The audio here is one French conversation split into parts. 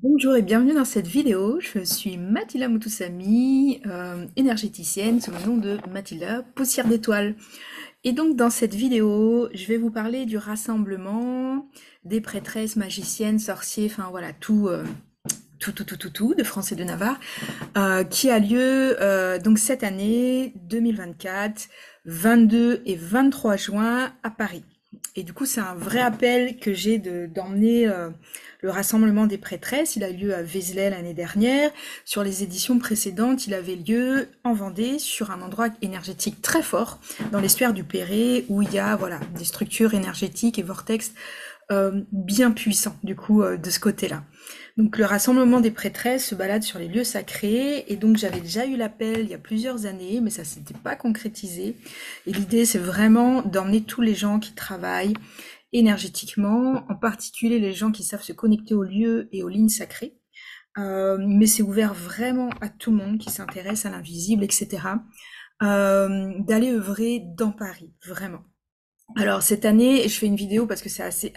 Bonjour et bienvenue dans cette vidéo. Je suis Mathilda Moutoussamy, énergéticienne sous le nom de Mathilda Poussière d'étoiles. Et donc dans cette vidéo, je vais vous parler du rassemblement des prêtresses, magiciennes, sorciers, enfin voilà, tout de France et de Navarre, qui a lieu donc cette année 2024, 22 et 23 juin à Paris. Et du coup, c'est un vrai appel que j'ai d'emmener le rassemblement des prêtresses. Il a lieu à Vézelay l'année dernière. Sur les éditions précédentes, il avait lieu en Vendée, sur un endroit énergétique très fort, dans l'estuaire du Perret, où il y a voilà des structures énergétiques et vortex bien puissants, du coup, de ce côté-là. Donc le rassemblement des prêtresses se balade sur les lieux sacrés et donc j'avais déjà eu l'appel il y a plusieurs années mais ça s'était pas concrétisé et l'idée c'est vraiment d'emmener tous les gens qui travaillent énergétiquement, en particulier les gens qui savent se connecter aux lieux et aux lignes sacrées. Mais c'est ouvert vraiment à tout le monde qui s'intéresse à l'invisible, etc. D'aller œuvrer dans Paris, vraiment. Alors cette année, je fais une vidéo parce que c'est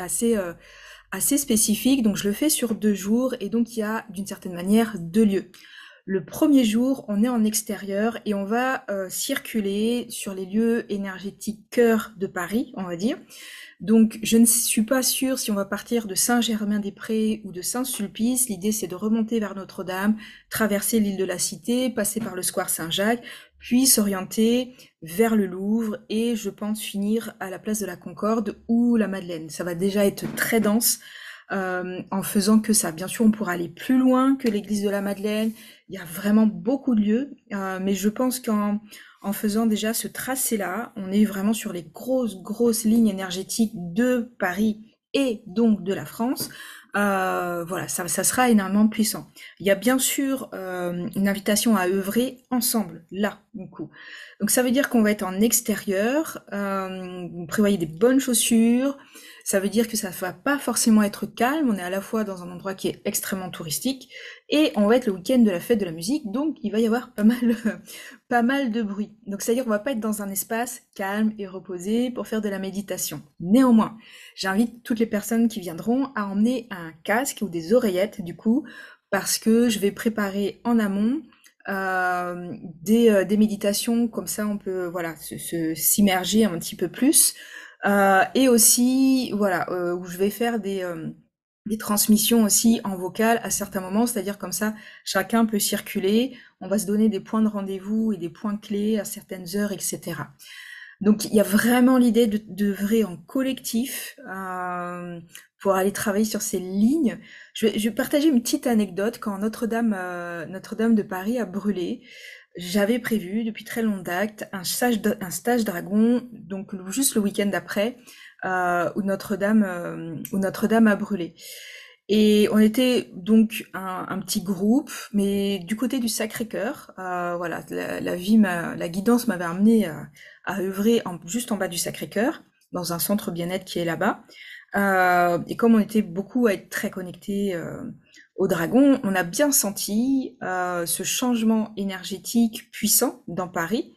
assez spécifique, donc je le fais sur 2 jours, et donc il y a d'une certaine manière 2 lieux. Le premier jour, on est en extérieur et on va circuler sur les lieux énergétiques cœur de Paris, on va dire. Donc, je ne suis pas sûre si on va partir de Saint-Germain-des-Prés ou de Saint-Sulpice. L'idée, c'est de remonter vers Notre-Dame, traverser l'île de la Cité, passer par le square Saint-Jacques, puis s'orienter vers le Louvre et je pense finir à la place de la Concorde ou la Madeleine. Ça va déjà être très dense en faisant que ça. Bien sûr, on pourra aller plus loin que l'église de la Madeleine. Il y a vraiment beaucoup de lieux, mais je pense qu'en faisant déjà ce tracé-là, on est vraiment sur les grosses lignes énergétiques de Paris et donc de la France. Voilà, ça sera énormément puissant. Il y a bien sûr une invitation à œuvrer ensemble, là, du coup. Donc ça veut dire qu'on va être en extérieur, vous prévoyez des bonnes chaussures, ça veut dire que ça va pas forcément être calme, on est à la fois dans un endroit qui est extrêmement touristique, et on va être le week-end de la fête de la musique, donc il va y avoir pas mal, pas mal de bruit. Donc c'est-à-dire qu'on va pas être dans un espace calme et reposé pour faire de la méditation. Néanmoins, j'invite toutes les personnes qui viendront à emmener un casque ou des oreillettes, du coup, parce que je vais préparer en amont des méditations, comme ça on peut voilà s'immerger un petit peu plus. Et aussi, voilà, où je vais faire des transmissions aussi en vocal à certains moments, c'est-à-dire comme ça, chacun peut circuler, on va se donner des points de rendez-vous et des points clés à certaines heures, etc. Donc il y a vraiment l'idée d'œuvrer en collectif pour aller travailler sur ces lignes. Je vais partager une petite anecdote. Quand Notre-Dame de Paris a brûlé, j'avais prévu depuis très longue date un stage dragon, donc juste le week-end d'après, où Notre-Dame a brûlé. Et on était donc un petit groupe, mais du côté du Sacré-Cœur, voilà, la guidance m'avait amené à œuvrer juste en bas du Sacré-Cœur, dans un centre bien-être qui est là-bas. Et comme on était beaucoup à être très connectés au dragon, on a bien senti ce changement énergétique puissant dans Paris,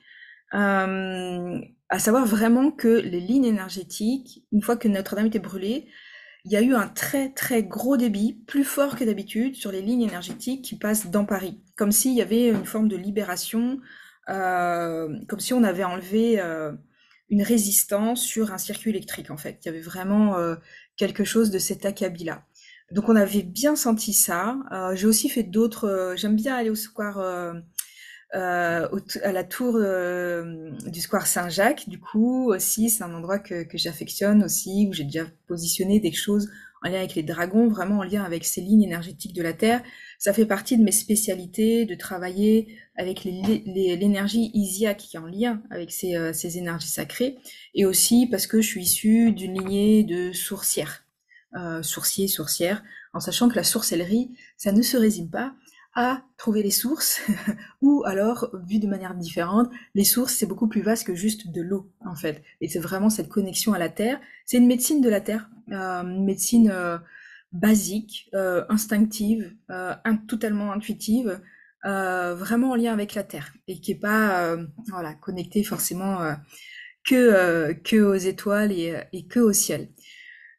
à savoir vraiment que les lignes énergétiques, une fois que Notre-Dame était brûlée, il y a eu un très gros débit, plus fort que d'habitude, sur les lignes énergétiques qui passent dans Paris. Comme s'il y avait une forme de libération, comme si on avait enlevé une résistance sur un circuit électrique, en fait. Il y avait vraiment quelque chose de cet acabit-là. Donc on avait bien senti ça. J'ai aussi fait d'autres... j'aime bien aller au square... à la tour du square Saint-Jacques, du coup, aussi, c'est un endroit que j'affectionne aussi, où j'ai déjà positionné des choses en lien avec les dragons, vraiment en lien avec ces lignes énergétiques de la Terre. Ça fait partie de mes spécialités, de travailler avec l'énergie Isiaque qui est en lien avec ces énergies sacrées, et aussi parce que je suis issue d'une lignée de sourcières, sourcières, en sachant que la sorcellerie, ça ne se résume pas à trouver les sources, ou alors, vu de manière différente, les sources, c'est beaucoup plus vaste que juste de l'eau, en fait. Et c'est vraiment cette connexion à la terre. C'est une médecine de la terre, une médecine basique, instinctive, totalement intuitive, vraiment en lien avec la terre, et qui est pas voilà, connectée forcément que aux étoiles et que au ciel.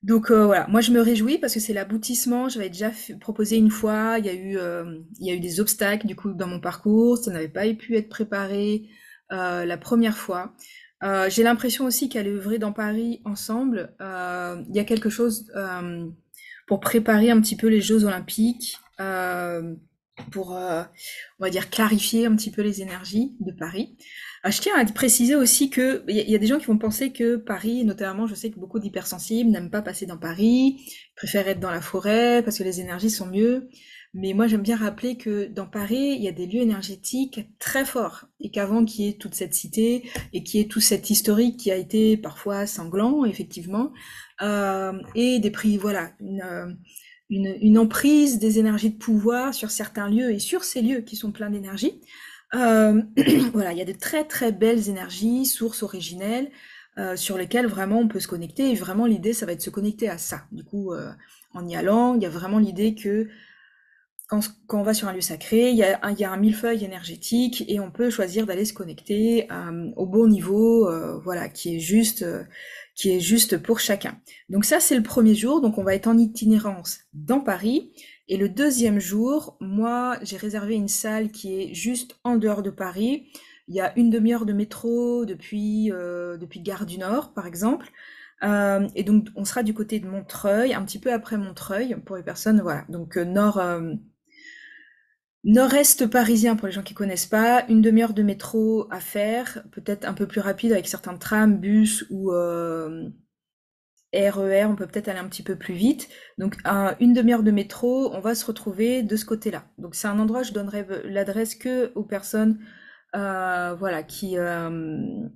Donc voilà, moi je me réjouis parce que c'est l'aboutissement. J'avais déjà proposé une fois, il y a eu des obstacles du coup dans mon parcours, ça n'avait pas pu être préparé la première fois. J'ai l'impression aussi qu'à l'œuvrer dans Paris ensemble, il y a quelque chose pour préparer un petit peu les Jeux Olympiques, pour on va dire clarifier un petit peu les énergies de Paris. Je tiens à préciser aussi que il y a des gens qui vont penser que Paris, et notamment, je sais que beaucoup d'hypersensibles n'aiment pas passer dans Paris, préfèrent être dans la forêt parce que les énergies sont mieux. Mais moi, j'aime bien rappeler que dans Paris, il y a des lieux énergétiques très forts et qu'avant qu'il y ait toute cette cité et qu'il y ait tout cet historique qui a été parfois sanglant, effectivement, et des prix, voilà, une emprise des énergies de pouvoir sur certains lieux et sur ces lieux qui sont pleins d'énergie. Euh, voilà, il y a de très très belles énergies, sources originelles, sur lesquelles vraiment on peut se connecter. Et vraiment, l'idée, ça va être de se connecter à ça. Du coup, en y allant, il y a vraiment l'idée que quand on va sur un lieu sacré, il y a un millefeuille énergétique et on peut choisir d'aller se connecter au bon niveau, voilà, qui est juste pour chacun. Donc ça, c'est le premier jour. Donc on va être en itinérance dans Paris. Et le deuxième jour, moi, j'ai réservé une salle qui est juste en dehors de Paris. Il y a une demi-heure de métro depuis Gare du Nord, par exemple. Et donc on sera du côté de Montreuil, un petit peu après Montreuil, pour les personnes, voilà. Donc nord-est parisien pour les gens qui connaissent pas, une demi-heure de métro à faire, peut-être un peu plus rapide avec certains trams, bus ou RER, on peut peut-être aller un petit peu plus vite. Donc une demi-heure de métro, on va se retrouver de ce côté-là. Donc c'est un endroit, je donnerai l'adresse que aux personnes voilà, qui se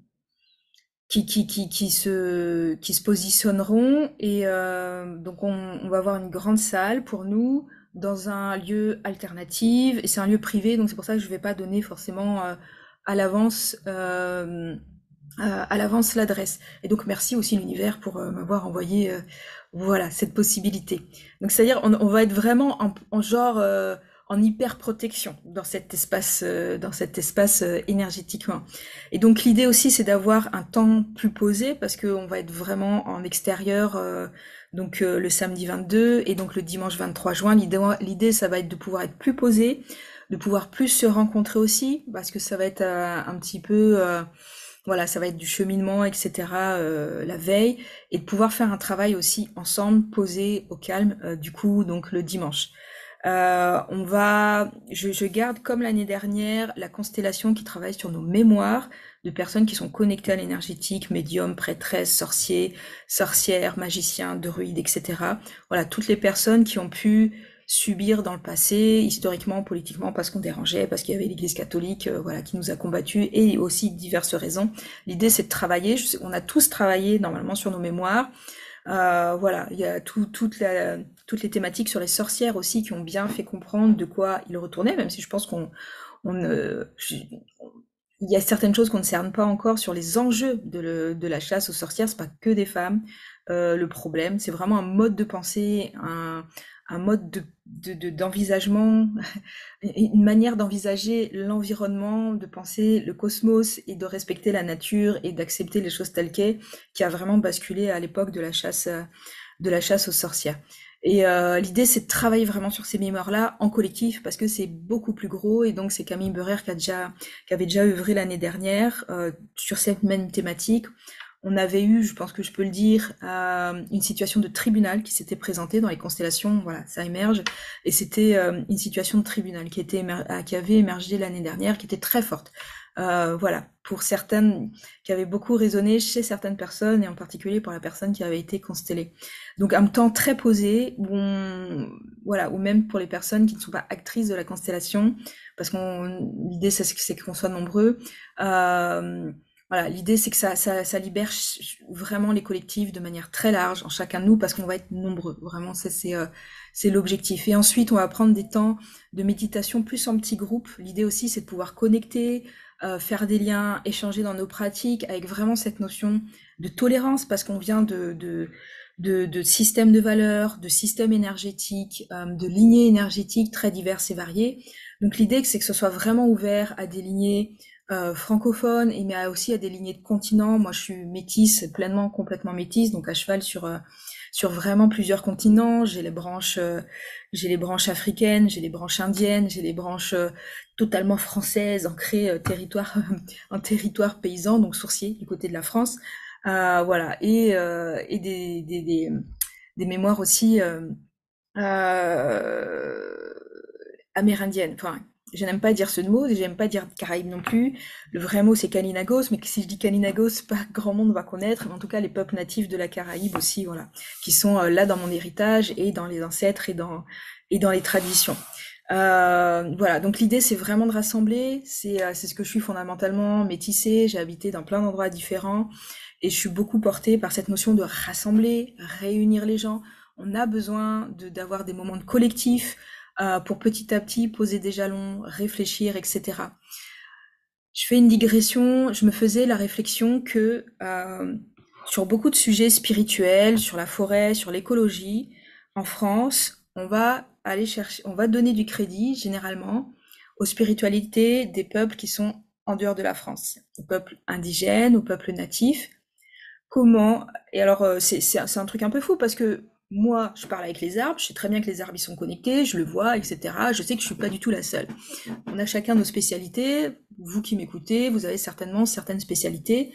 positionneront. Et donc on va avoir une grande salle pour nous dans un lieu alternatif. Et c'est un lieu privé, donc c'est pour ça que je vais pas donner forcément à l'avance à l'avance l'adresse. Et donc merci aussi l'univers pour m'avoir envoyé voilà cette possibilité. Donc c'est-à-dire on va être vraiment en genre en hyper protection dans cet espace énergétiquement. Et donc l'idée aussi c'est d'avoir un temps plus posé parce qu'on va être vraiment en extérieur donc le samedi 22 et donc le dimanche 23 juin. L'idée ça va être de pouvoir être plus posé, de pouvoir plus se rencontrer aussi parce que ça va être un petit peu voilà, ça va être du cheminement, etc. La veille, et de pouvoir faire un travail aussi ensemble, posé, au calme, du coup, donc le dimanche. Je garde comme l'année dernière la constellation qui travaille sur nos mémoires de personnes qui sont connectées à l'énergétique, médiums, prêtresses, sorciers, sorcières, magiciens, druides, etc. Voilà, toutes les personnes qui ont pu subir dans le passé, historiquement, politiquement, parce qu'on dérangeait, parce qu'il y avait l'Église catholique, voilà, qui nous a combattus, et aussi diverses raisons. L'idée, c'est de travailler. On a tous travaillé normalement sur nos mémoires. Voilà, il y a toutes les thématiques sur les sorcières aussi qui ont bien fait comprendre de quoi il retournait, même si je pense on ne, il y a certaines choses qu'on ne cerne pas encore sur les enjeux de la chasse aux sorcières. C'est pas que des femmes. Le problème, c'est vraiment un mode de pensée, un mode d'envisagement, une manière d'envisager l'environnement, de penser le cosmos et de respecter la nature et d'accepter les choses telles qu'elles, qui a vraiment basculé à l'époque de la chasse aux sorcières. Et l'idée, c'est de travailler vraiment sur ces mémoires-là en collectif parce que c'est beaucoup plus gros. Et donc, c'est Camille Beurer qui avait déjà œuvré l'année dernière sur cette même thématique. On avait eu, je pense que je peux le dire, une situation de tribunal qui s'était présentée dans les constellations. Voilà, ça émerge. Et c'était une situation de tribunal qui avait émergé l'année dernière, qui était très forte. Voilà, pour certaines, qui avait beaucoup résonné chez certaines personnes, et en particulier pour la personne qui avait été constellée. Donc un temps très posé, voilà, ou même pour les personnes qui ne sont pas actrices de la constellation, parce l'idée c'est qu'on soit nombreux. Euh, voilà, l'idée c'est que ça libère vraiment les collectifs de manière très large, en chacun de nous, parce qu'on va être nombreux. Vraiment, ça c'est l'objectif. Et ensuite, on va prendre des temps de méditation plus en petits groupes. L'idée aussi, c'est de pouvoir connecter, faire des liens, échanger dans nos pratiques, avec vraiment cette notion de tolérance, parce qu'on vient de systèmes de valeurs, de systèmes énergétiques, de lignées énergétiques très diverses et variées. Donc l'idée, c'est que ce soit vraiment ouvert à des lignées francophones, mais aussi à des lignées de continents. Moi, je suis métisse, pleinement, complètement métisse, donc à cheval sur vraiment plusieurs continents. J'ai les branches africaines, j'ai les branches indiennes, j'ai les branches totalement françaises, ancrées en territoire paysan, donc sourcier du côté de la France. Voilà, et des mémoires aussi euh, amérindienne. Enfin, je n'aime pas dire ce mot, j'aime pas dire Caraïbes non plus. Le vrai mot c'est Kalinagos, mais si je dis Kalinagos, pas grand monde va connaître. Mais en tout cas, les peuples natifs de la Caraïbe aussi, voilà, qui sont là dans mon héritage et dans les ancêtres et dans les traditions. Voilà, donc l'idée c'est vraiment de rassembler. C'est ce que je suis fondamentalement, métissée. J'ai habité dans plein d'endroits différents et je suis beaucoup portée par cette notion de rassembler, réunir les gens. On a besoin d'avoir des moments de collectif pour petit à petit poser des jalons, réfléchir, etc. Je fais une digression, je me faisais la réflexion que sur beaucoup de sujets spirituels, sur la forêt, sur l'écologie, en France, on va donner du crédit généralement aux spiritualités des peuples qui sont en dehors de la France, aux peuples indigènes, aux peuples natifs. Comment? Et alors, c'est un truc un peu fou parce que moi, je parle avec les arbres, je sais très bien que les arbres ils sont connectés, je le vois, etc. Je sais que je suis pas du tout la seule. On a chacun nos spécialités. Vous qui m'écoutez, vous avez certainement certaines spécialités.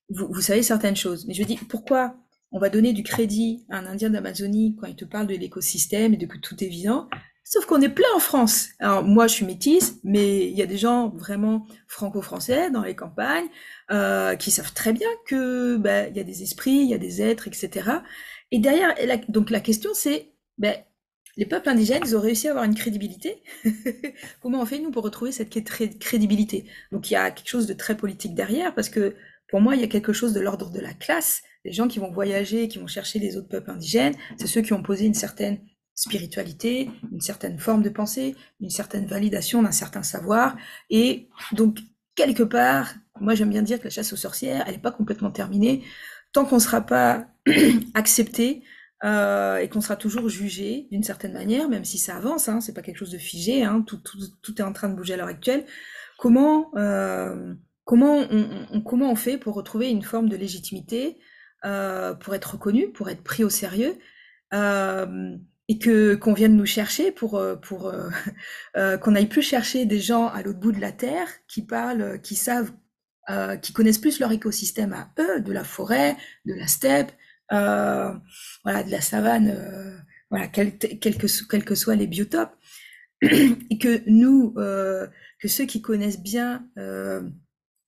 Vous savez certaines choses. Mais je dis, pourquoi on va donner du crédit à un Indien d'Amazonie quand il te parle de l'écosystème et de que tout est vivant? Sauf qu'on est plein en France. Alors moi, je suis métisse, mais il y a des gens vraiment franco-français dans les campagnes qui savent très bien que il y a des esprits, il y a des êtres, etc. Et derrière, donc la question c'est, les peuples indigènes, ils ont réussi à avoir une crédibilité. Comment on fait nous pour retrouver cette crédibilité? Donc il y a quelque chose de très politique derrière parce que pour moi, il y a quelque chose de l'ordre de la classe. Les gens qui vont voyager, qui vont chercher les autres peuples indigènes, c'est ceux qui ont posé une certaine spiritualité, une certaine forme de pensée, une certaine validation d'un certain savoir. Et donc, quelque part, moi j'aime bien dire que la chasse aux sorcières, elle n'est pas complètement terminée tant qu'on ne sera pas accepté et qu'on sera toujours jugé d'une certaine manière, même si ça avance, hein, c'est pas quelque chose de figé, hein, tout est en train de bouger à l'heure actuelle. Comment, comment on fait pour retrouver une forme de légitimité, pour être reconnu, pour être pris au sérieux, euh, et que qu'on vienne nous chercher qu'on n'aille plus chercher des gens à l'autre bout de la terre qui parlent, qui savent, qui connaissent plus leur écosystème à eux, de la forêt, de la steppe, voilà, de la savane, voilà, quels que soient les biotopes, et que nous, que ceux qui connaissent bien,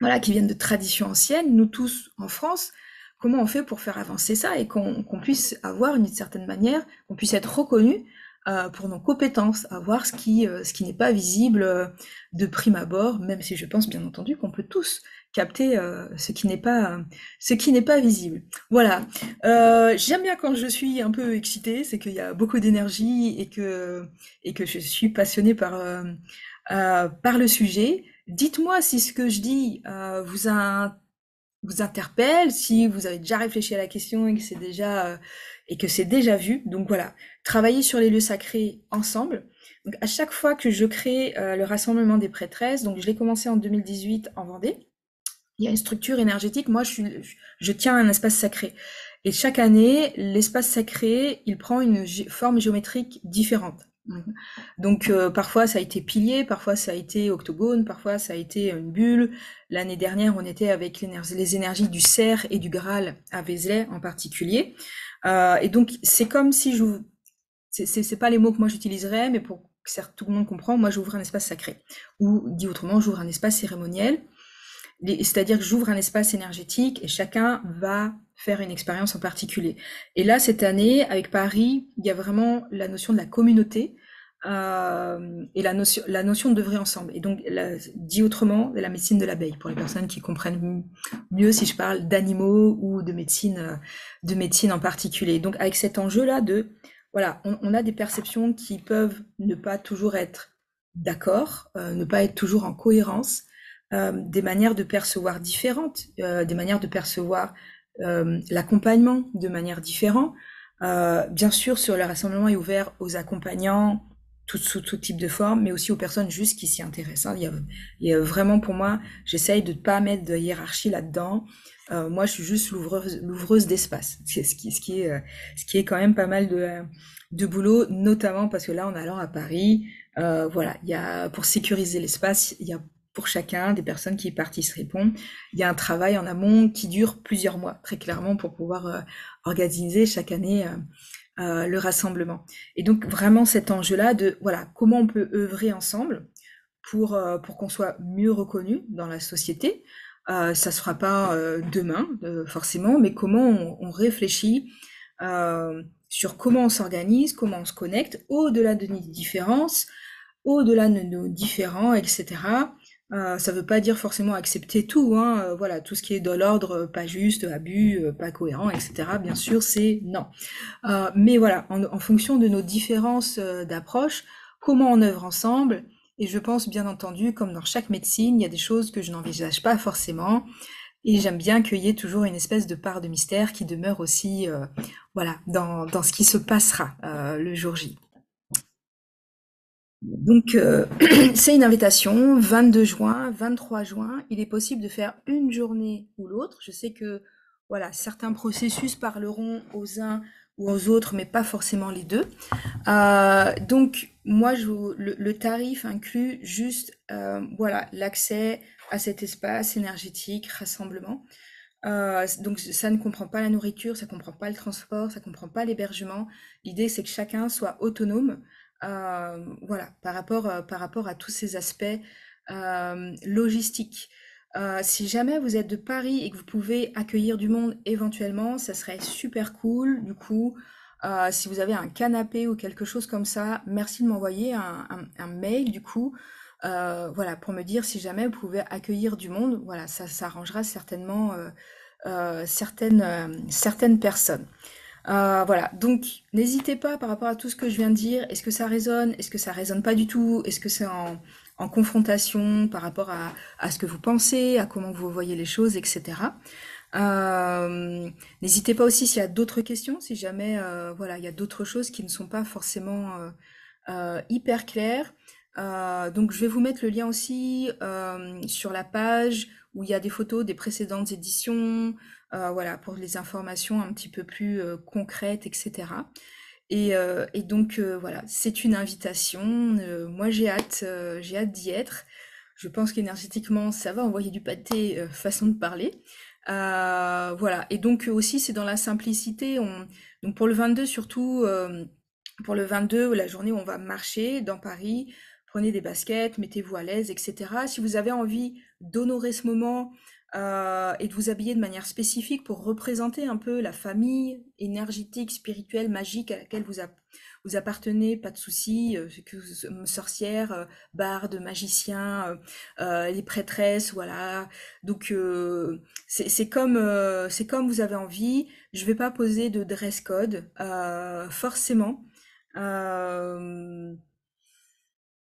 voilà, qui viennent de traditions anciennes, nous tous en France, comment on fait pour faire avancer ça et qu'on puisse avoir une certaine manière, qu'on puisse être reconnu pour nos compétences, avoir ce qui n'est pas visible de prime abord, même si je pense bien entendu qu'on peut tous capter ce qui n'est pas visible. Voilà. J'aime bien quand je suis un peu excitée, c'est qu'il y a beaucoup d'énergie et que je suis passionnée par le sujet. Dites-moi si ce que je dis vous interpelle, si vous avez déjà réfléchi à la question et que c'est déjà vu. Donc voilà, travailler sur les lieux sacrés ensemble. Donc à chaque fois que je crée le rassemblement des prêtresses, donc je l'ai commencé en 2018 en Vendée. Il y a une structure énergétique. Moi, je tiens un espace sacré. Et chaque année, l'espace sacré, il prend une forme géométrique différente. Donc parfois ça a été pilier, parfois ça a été octogone, parfois ça a été une bulle. L'année dernière, on était avec les énergies du cerf et du Graal à Vézelay en particulier. Et donc c'est comme si c'est pas les mots que moi j'utiliserais, mais pour que tout le monde comprend, moi j'ouvre un espace sacré. Ou dit autrement, j'ouvre un espace cérémoniel. C'est-à-dire que j'ouvre un espace énergétique et chacun va faire une expérience en particulier. Et là, cette année, avec Paris, il y a vraiment la notion de la communauté et la notion de d'œuvrer ensemble. Et donc, dit autrement, la médecine de l'abeille, pour les personnes qui comprennent mieux si je parle d'animaux ou de médecine en particulier. Donc, avec cet enjeu-là voilà, on a des perceptions qui peuvent ne pas toujours être d'accord, ne pas être toujours en cohérence, des manières de percevoir différentes, des manières de percevoir l'accompagnement de manière différente. Bien sûr, sur le rassemblement est ouvert aux accompagnants, sous tout type de forme, mais aussi aux personnes juste qui s'y intéressent, hein. Il y a vraiment pour moi, j'essaye de ne pas mettre de hiérarchie là-dedans. Moi, je suis juste l'ouvreuse d'espace, ce qui est quand même pas mal de boulot, notamment parce que là, en allant à Paris, voilà, il y a, pour sécuriser l'espace, il y a pour chacun des personnes qui participeront, il y a un travail en amont qui dure plusieurs mois, très clairement, pour pouvoir organiser chaque année le rassemblement. Et donc vraiment cet enjeu-là de voilà comment on peut œuvrer ensemble pour qu'on soit mieux reconnu dans la société. Ça se fera pas demain forcément, mais comment on réfléchit sur comment on s'organise, comment on se connecte au-delà de nos différences, au-delà de nos différends, etc. Ça veut pas dire forcément accepter tout, hein. Voilà, tout ce qui est de l'ordre, pas juste, abus, pas cohérent, etc. Bien sûr, c'est non. Mais voilà, en fonction de nos différences d'approche, comment on œuvre ensemble. Et je pense, bien entendu, comme dans chaque médecine, il y a des choses que je n'envisage pas forcément. Et j'aime bien qu'il y ait toujours une espèce de part de mystère qui demeure aussi, voilà, dans ce qui se passera le jour J. Donc, c'est une invitation, 22 juin, 23 juin. Il est possible de faire une journée ou l'autre. Je sais que, voilà, certains processus parleront aux uns ou aux autres, mais pas forcément les deux. Donc, moi, le tarif inclut juste, voilà, l'accès à cet espace énergétique, rassemblement. Donc, ça ne comprend pas la nourriture, ça comprend pas le transport, ça comprend pas l'hébergement. L'idée, c'est que chacun soit autonome, voilà, par rapport à tous ces aspects logistiques. Si jamais vous êtes de Paris et que vous pouvez accueillir du monde éventuellement, ça serait super cool. Du coup, si vous avez un canapé ou quelque chose comme ça, merci de m'envoyer un mail du coup, voilà, pour me dire si jamais vous pouvez accueillir du monde. Voilà, ça arrangera certainement certaines personnes. Voilà, donc n'hésitez pas par rapport à tout ce que je viens de dire. Est-ce que ça résonne? Est-ce que ça résonne pas du tout? Est-ce que c'est en confrontation par rapport à ce que vous pensez, à comment vous voyez les choses, etc. N'hésitez pas aussi s'il y a d'autres questions, si jamais voilà, il y a d'autres choses qui ne sont pas forcément hyper claires. Donc je vais vous mettre le lien aussi sur la page où il y a des photos des précédentes éditions, voilà, pour les informations un petit peu plus concrètes, etc. Et donc voilà, c'est une invitation. Moi j'ai hâte d'y être. Je pense qu'énergétiquement, ça va envoyer du pâté, façon de parler. Voilà. Et donc aussi, c'est dans la simplicité. Donc pour le 22 surtout, pour le 22, la journée où on va marcher dans Paris, prenez des baskets, mettez-vous à l'aise, etc. Si vous avez envie d'honorer ce moment et de vous habiller de manière spécifique pour représenter un peu la famille énergétique, spirituelle, magique à laquelle vous appartenez, pas de souci, que sorcières, bardes, magiciens, les prêtresses, voilà. Donc c'est comme vous avez envie. Je vais pas poser de dress code forcément. Euh,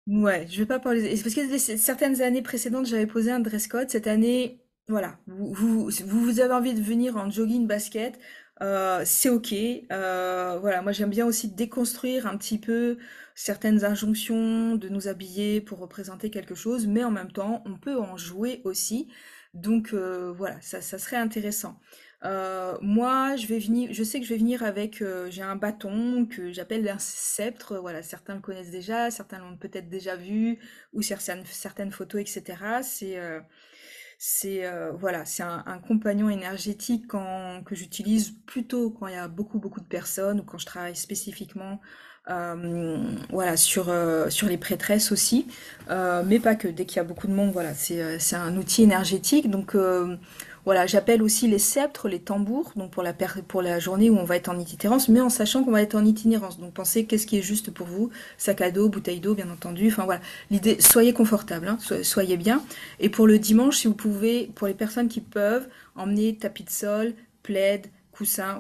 ouais, je vais pas parler. Parce que certaines années précédentes, j'avais posé un dress code. Cette année, voilà, vous avez envie de venir en jogging basket, c'est ok. Voilà, moi j'aime bien aussi déconstruire un petit peu certaines injonctions de nous habiller pour représenter quelque chose, mais en même temps, on peut en jouer aussi. Donc voilà, ça serait intéressant. Moi, je sais que je vais venir avec, j'ai un bâton que j'appelle un sceptre. Voilà, certains le connaissent déjà, certains l'ont peut-être déjà vu, ou certaines photos, etc. Voilà, c'est un compagnon énergétique que j'utilise plutôt quand il y a beaucoup de personnes ou quand je travaille spécifiquement, voilà, sur les prêtresses aussi, mais pas que. Dès qu'il y a beaucoup de monde, voilà, c'est un outil énergétique. Donc voilà, j'appelle aussi les sceptres, les tambours, donc pour la journée où on va être en itinérance, mais en sachant qu'on va être en itinérance. Donc pensez qu'est-ce qui est juste pour vous, sac à dos, bouteille d'eau, bien entendu. Enfin voilà, l'idée, soyez confortable, hein, soyez bien. Et pour le dimanche, si vous pouvez, pour les personnes qui peuvent, emmener tapis de sol, plaid, coussin.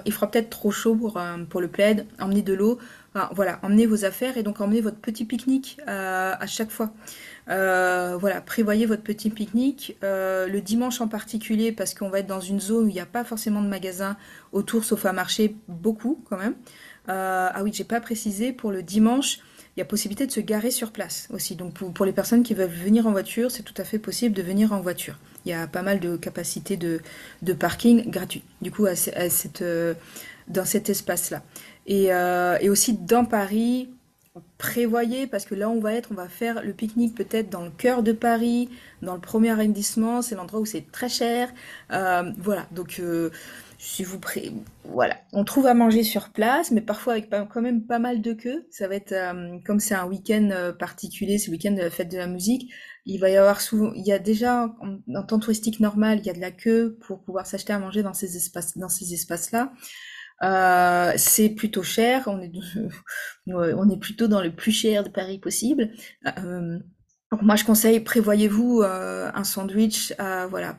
Il fera peut-être trop chaud pour le plaid. Emmenez de l'eau. Enfin, voilà, emmenez vos affaires et donc emmenez votre petit pique-nique à chaque fois. Voilà, prévoyez votre petit pique-nique. Le dimanche en particulier, parce qu'on va être dans une zone où il n'y a pas forcément de magasins autour, sauf à marcher beaucoup quand même. Ah oui, j'ai pas précisé, pour le dimanche, il y a possibilité de se garer sur place aussi. Donc pour les personnes qui veulent venir en voiture, c'est tout à fait possible de venir en voiture. Il y a pas mal de capacités de parking gratuit, du coup, dans cet espace-là. Et aussi dans Paris, prévoyez, parce que là on va faire le pique-nique peut-être dans le cœur de Paris, dans le premier arrondissement, c'est l'endroit où c'est très cher. Voilà, donc si vous voilà, on trouve à manger sur place, mais parfois avec quand même pas mal de queues. Ça va être, comme c'est un week-end particulier, c'est le week-end de la fête de la musique, il va y avoir souvent, il y a déjà, en temps touristique normal, il y a de la queue pour pouvoir s'acheter à manger dans ces espaces-là. C'est plutôt cher, on est plutôt dans le plus cher de Paris possible. Euh, donc moi je conseille, prévoyez-vous un sandwich, voilà,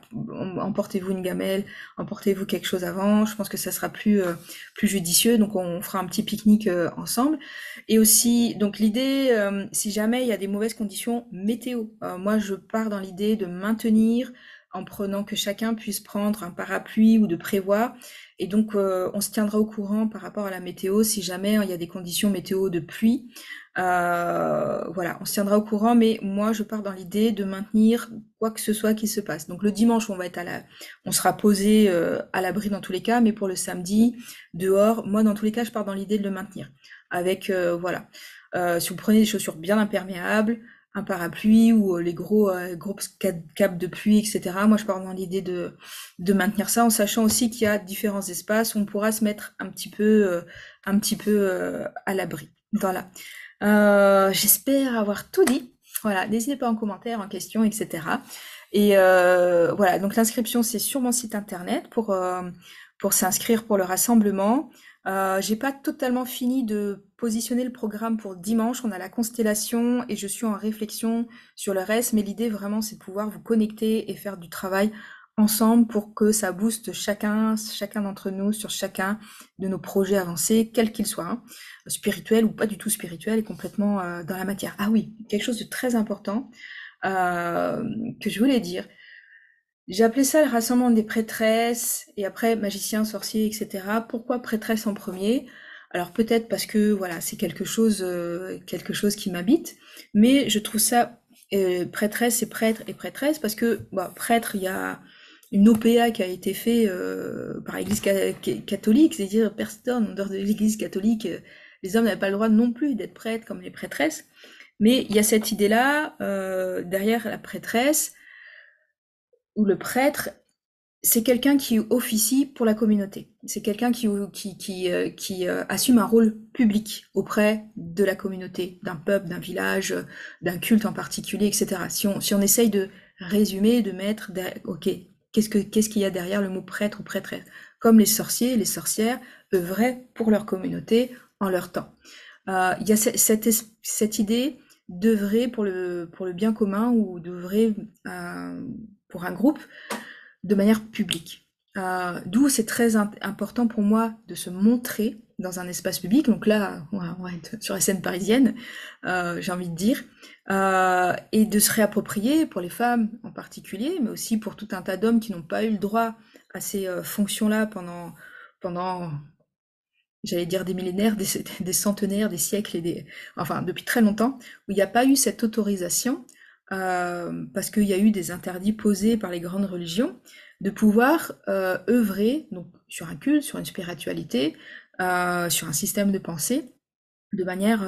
emportez-vous une gamelle, emportez-vous quelque chose avant, je pense que ça sera plus judicieux, donc on fera un petit pique-nique ensemble. Et aussi, donc l'idée, si jamais il y a des mauvaises conditions météo, moi je pars dans l'idée de maintenir en prenant que chacun puisse prendre un parapluie ou de prévoir. Et donc, on se tiendra au courant par rapport à la météo si jamais il y a des conditions météo de pluie. Voilà, on se tiendra au courant, mais moi, je pars dans l'idée de maintenir quoi que ce soit qui se passe. Donc, le dimanche, on sera posé à l'abri dans tous les cas, mais pour le samedi, dehors, moi, dans tous les cas, je pars dans l'idée de le maintenir. Avec, voilà. Si vous prenez des chaussures bien imperméables, un parapluie ou les gros capes de pluie, etc. Moi, je pars dans l'idée de maintenir ça, en sachant aussi qu'il y a différents espaces où on pourra se mettre un petit peu à l'abri. Voilà. J'espère avoir tout dit. Voilà, n'hésitez pas en commentaire, en question, etc. Et voilà, donc l'inscription, c'est sur mon site internet pour s'inscrire pour le rassemblement. J'ai pas totalement fini de positionner le programme pour dimanche. On a la constellation et je suis en réflexion sur le reste. Mais l'idée vraiment, c'est de pouvoir vous connecter et faire du travail ensemble pour que ça booste chacun d'entre nous sur chacun de nos projets avancés, quels qu'ils soient, hein, spirituels ou pas du tout spirituels et complètement dans la matière. Ah oui, quelque chose de très important que je voulais dire. J'ai appelé ça le rassemblement des prêtresses, et après magiciens, sorciers, etc. Pourquoi prêtresse en premier? Alors peut-être parce que voilà, c'est quelque chose qui m'habite, mais je trouve ça prêtresse et prêtre et prêtresse parce que bah, prêtre, il y a une OPA qui a été faite par l'Église catholique, c'est-à-dire personne en dehors de l'Église catholique, les hommes n'avaient pas le droit non plus d'être prêtres comme les prêtresses, mais il y a cette idée-là derrière la prêtresse ou le prêtre, c'est quelqu'un qui officie pour la communauté. C'est quelqu'un qui assume un rôle public auprès de la communauté, d'un peuple, d'un village, d'un culte en particulier, etc. Si on essaye de résumer, de mettre, ok, qu'est-ce qu'il y a derrière le mot prêtre ou prêtresse? Comme les sorciers et les sorcières œuvraient pour leur communauté en leur temps. Il y a cette idée d'œuvrer pour le bien commun ou d'œuvrer pour un groupe de manière publique. D'où c'est très important pour moi de se montrer dans un espace public. Donc là, on va être sur la scène parisienne, j'ai envie de dire, et de se réapproprier pour les femmes en particulier, mais aussi pour tout un tas d'hommes qui n'ont pas eu le droit à ces fonctions-là pendant j'allais dire des millénaires, des centenaires, des siècles, enfin depuis très longtemps, où il n'y a pas eu cette autorisation, parce qu'il y a eu des interdits posés par les grandes religions, de pouvoir œuvrer donc, sur un culte, sur une spiritualité, sur un système de pensée, de manière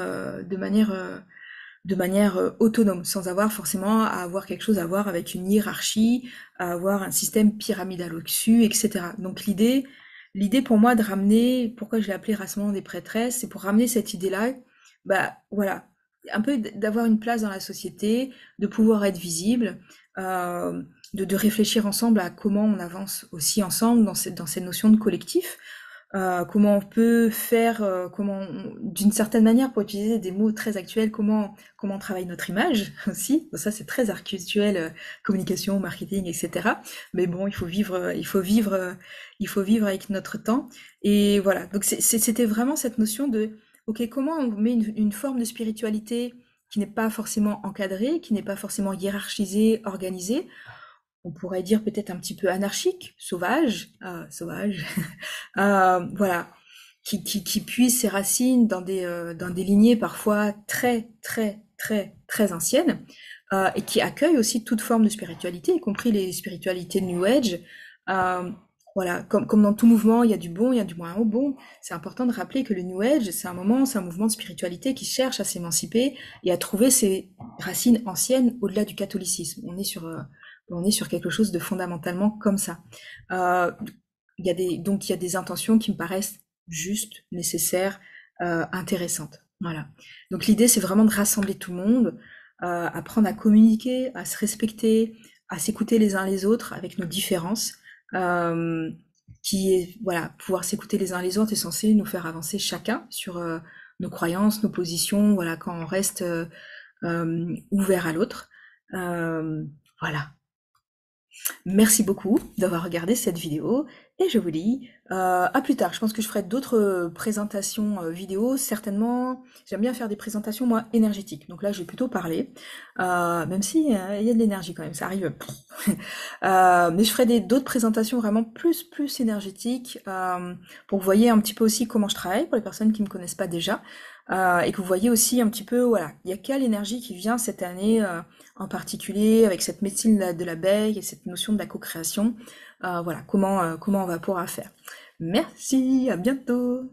autonome, sans avoir forcément à avoir quelque chose à voir avec une hiérarchie, à avoir un système pyramidal au-dessus, etc. Donc l'idée pour moi de ramener, pourquoi je l'ai appelé rassemblement des prêtresses, c'est pour ramener cette idée-là, bah voilà, un peu d'avoir une place dans la société, de pouvoir être visible, de réfléchir ensemble à comment on avance aussi ensemble dans cette notion de collectif. Comment on peut faire, d'une certaine manière, pour utiliser des mots très actuels, comment on travaille notre image aussi. Donc ça, c'est très actuel, communication, marketing, etc. Mais bon, il faut vivre avec notre temps. Et voilà. Donc c'était vraiment cette notion de, ok, comment on met une forme de spiritualité qui n'est pas forcément encadrée, qui n'est pas forcément hiérarchisée, organisée. On pourrait dire peut-être un petit peu anarchique, sauvage, voilà, qui puise ses racines dans des lignées parfois très, très, très, très anciennes, et qui accueille aussi toute forme de spiritualité, y compris les spiritualités New Age. Euh, voilà, comme dans tout mouvement, il y a du bon, il y a du moins bon. C'est important de rappeler que le New Age, c'est un mouvement de spiritualité qui cherche à s'émanciper et à trouver ses racines anciennes au-delà du catholicisme. On est sur quelque chose de fondamentalement comme ça. Euh, donc il y a des intentions qui me paraissent justes, nécessaires, intéressantes. Voilà. Donc l'idée, c'est vraiment de rassembler tout le monde, apprendre à communiquer, à se respecter, à s'écouter les uns les autres avec nos différences. euh, qui est, voilà, pouvoir s'écouter les uns les autres est censé nous faire avancer chacun sur nos croyances, nos positions, voilà, quand on reste ouvert à l'autre. Euh, voilà. Merci beaucoup d'avoir regardé cette vidéo et je vous dis à plus tard. Je pense que je ferai d'autres présentations vidéo. Certainement, j'aime bien faire des présentations moi énergétiques. Donc là, je vais plutôt parler, même si il y a de l'énergie quand même, ça arrive. Mais je ferai d'autres présentations vraiment plus énergétiques pour que vous voyez un petit peu aussi comment je travaille pour les personnes qui me connaissent pas déjà et que vous voyez aussi un petit peu voilà, il y a quelle énergie qui vient cette année. En particulier avec cette médecine de l'abeille et cette notion de la co-création. Voilà, comment on va pouvoir faire. Merci, à bientôt.